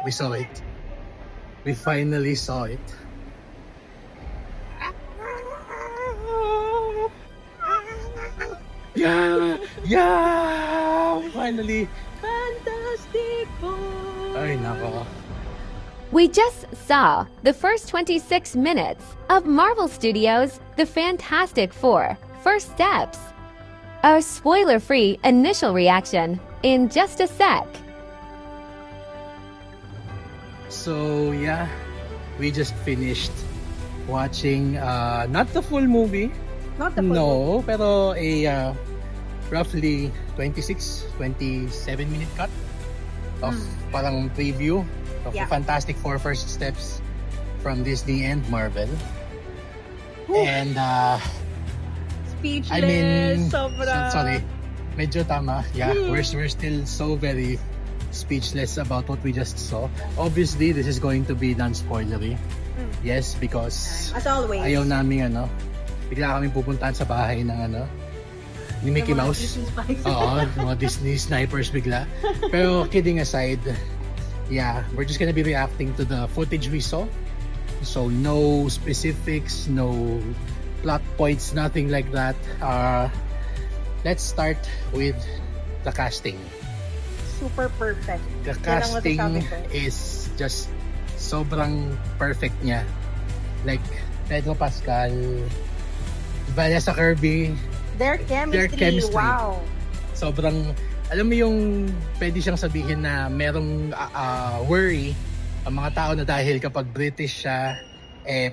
We saw it. We finally saw it. Yeah! Yeah! Finally! Fantastic Four! Ay, nako. We just saw the first 26 minutes of Marvel Studios' The Fantastic Four: First Steps. Our spoiler-free initial reaction in just a sec. So yeah, we just finished watching not the full movie. Not the full movie. Pero a roughly 27 minute cut of parang preview of the Fantastic Four First Steps from Disney and Marvel. Ooh. And Speechless. I mean, sobra. sorry, medyo tama. Yeah, we're still so very speechless about what we just saw. Obviously, this is going to be non-spoilery. Yes, because as always, ayaw namin bigla kami pupuntahan sa bahay ng ni Mickey Mouse. Oo, mga Disney snipers bigla. Pero kidding aside, yeah, we're just gonna be reacting to the footage we saw. So no specifics, no plot points, nothing like that. Let's start with the casting. Super perfect. The casting is just sobrang perfect niya. Like Pedro Pascal, Vanessa Kirby, their chemistry. Wow. Sobrang, alam mo yung pwede siyang sabihin na merong worry ang mga tao na dahil kapag British siya,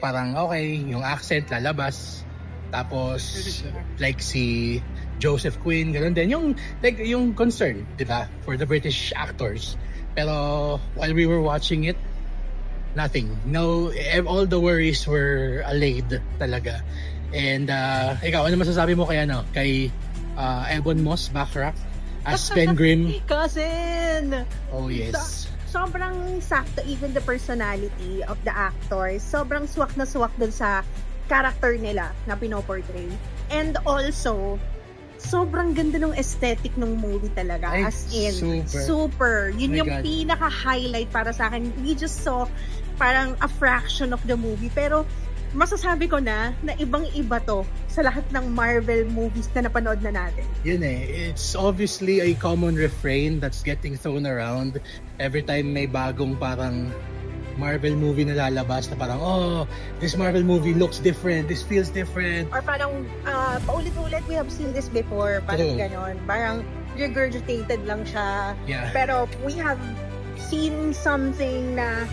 parang okay, yung accent lalabas. Tapos like si Joseph Quinn, ganun din yung concern, di ba, for the British actors. Pero while we were watching it, nothing. No, all the worries were allayed talaga. And ikaw, ano masasabi mo kay Ebon Moss-Bachrach as Ben Grimm? Cousin! Oh yes. Sobrang sakto, even the personality of the actors. Sobrang swak na swak dun sa character nila na pinoportray. And also, sobrang ganda ng aesthetic ng movie talaga. Ay, as in, super. Yun yung pinaka-highlight para sa akin. We just saw parang a fraction of the movie. Pero masasabi ko na ibang-iba to sa lahat ng Marvel movies na napanood na natin. Yun it's obviously a common refrain that's getting thrown around every time may bagong parang Marvel movie na lalabas na parang, oh, this Marvel movie looks different, this feels different. Or parang paulit-ulit, we have seen this before, parang ganon. Parang regurgitated lang siya. Yeah. Pero we have seen something na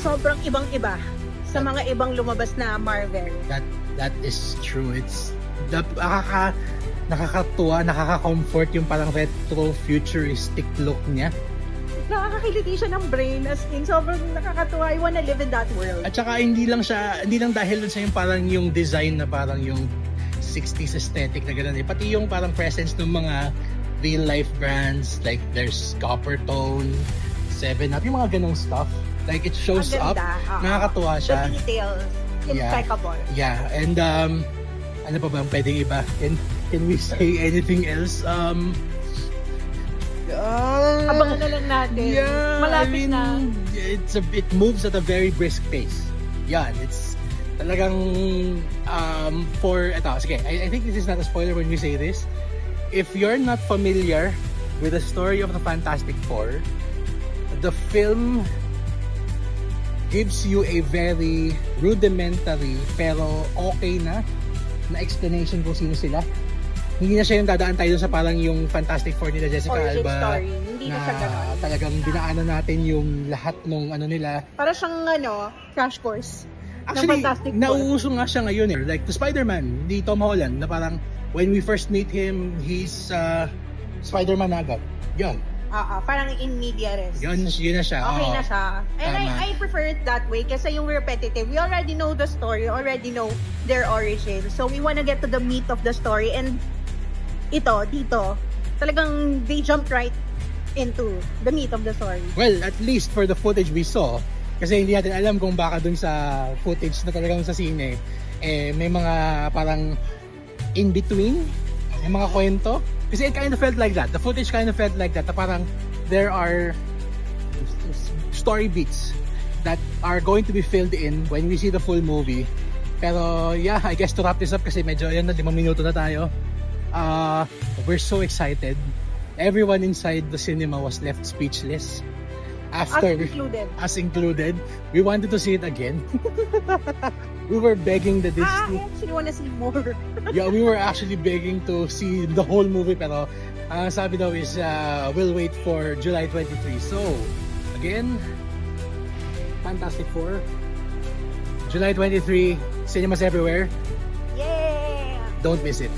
sobrang ibang-iba sa mga ibang lumabas na Marvel. That is true. It's nakakatuwa, nakaka-comfort yung parang retro futuristic look niya. Nakakakiliti siya ng brain, as in sobrang nakakatuwa. I wanna live in that world. At saka hindi lang dahil dun sa yung parang yung design na parang yung 60s aesthetic na gano'n. Pati yung parang presence ng mga real life brands, like there's Coppertone, 7up, yung mga ganong stuff. Like it shows up, nakakatuwa siya. The details, impeccable. Yeah, and ano pa ba pwedeng iba? Can we say anything else? Abangan na lang natin. Yeah, malapit na. It moves at a very brisk pace. Yan, it's talagang I think this is not a spoiler when we say this. If you're not familiar with the story of the Fantastic Four, the film gives you a very rudimentary pero okay na explanation kung sino sila. Hindi na siya yung dadaan tayo sa parang yung Fantastic Four nila Jessica Alba. Hindi na siya ganun. Talagang dinaanan natin yung lahat ng nila. Para siyang crash course. Actually, nauuso nga siya ngayon Like the Spider-Man, di Tom Holland, na parang when we first meet him, he's Spider-Man agad. Yun. Parang in media res. Yun na siya. Okay na siya. And I prefer it that way kasi yung repetitive. We already know the story, already know their origin. So we wanna get to the meat of the story. And dito, talagang they jumped right into the meat of the story. Well, at least for the footage we saw, kasi hindi natin alam kung baka dun sa footage na talagang sa sine, may mga parang in between, may mga kwento. Kasi it kind of felt like that. The footage kind of felt like that. Na parang there are story beats that are going to be filled in when we see the full movie. Pero yeah, I guess to wrap this up kasi medyo yun na 5 minuto na tayo. We're so excited. Everyone inside the cinema was left speechless. After us included, we wanted to see it again. We were begging the Disney. I actually want to see more. Yeah, we were actually begging to see the whole movie, pero sabi daw is we'll wait for July 23. So, again, Fantastic Four, July 23, cinemas everywhere. Yeah! Don't miss it.